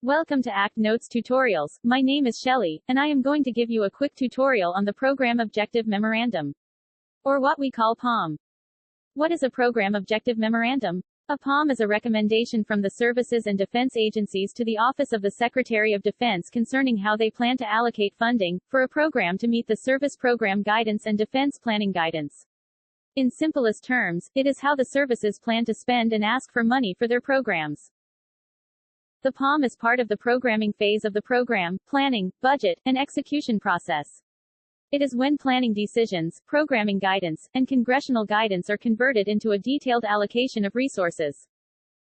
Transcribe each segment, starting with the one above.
Welcome to ACT Notes Tutorials. My name is Shelley, and I am going to give you a quick tutorial on the Program Objective Memorandum, or what we call POM. What is a Program Objective Memorandum? A POM is a recommendation from the services and defense agencies to the Office of the Secretary of Defense concerning how they plan to allocate funding for a program to meet the Service Program Guidance and Defense Planning Guidance. In simplest terms, it is how the services plan to spend and ask for money for their programs. The POM is part of the programming phase of the program, planning, budget, and execution process. It is when planning decisions, programming guidance, and congressional guidance are converted into a detailed allocation of resources.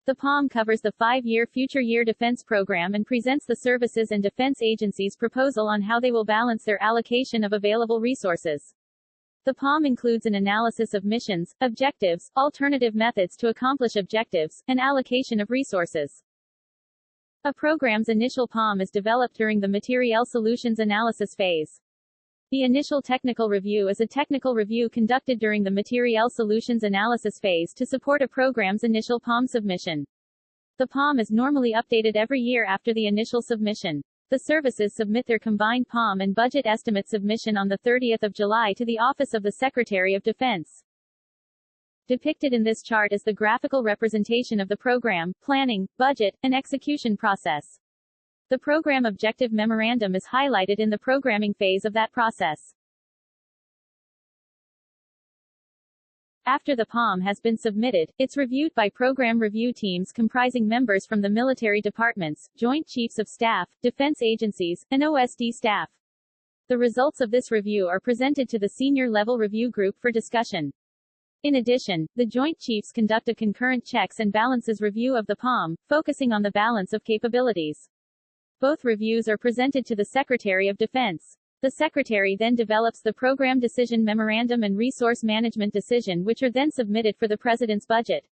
The POM covers the 5-year Future Year Defense Program and presents the services and defense agencies' proposal on how they will balance their allocation of available resources. The POM includes an analysis of missions, objectives, alternative methods to accomplish objectives, and allocation of resources. A program's initial POM is developed during the Materiel Solutions Analysis phase. The initial technical review is a technical review conducted during the Materiel Solutions Analysis phase to support a program's initial POM submission. The POM is normally updated every year after the initial submission. The services submit their combined POM and budget estimate submission on the 30th of July to the Office of the Secretary of Defense. Depicted in this chart is the graphical representation of the program, planning, budget, and execution process. The Program Objective Memorandum is highlighted in the programming phase of that process. After the POM has been submitted, it's reviewed by program review teams comprising members from the military departments, Joint Chiefs of Staff, defense agencies, and OSD staff. The results of this review are presented to the senior level review group for discussion. In addition, the Joint Chiefs conduct a concurrent checks and balances review of the POM, focusing on the balance of capabilities. Both reviews are presented to the Secretary of Defense. The Secretary then develops the Program Decision Memorandum and Resource Management Decision, which are then submitted for the President's budget.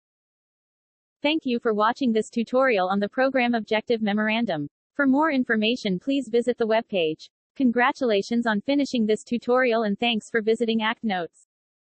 Thank you for watching this tutorial on the Program Objective Memorandum. For more information, please visit the webpage. Congratulations on finishing this tutorial and thanks for visiting ACT Notes.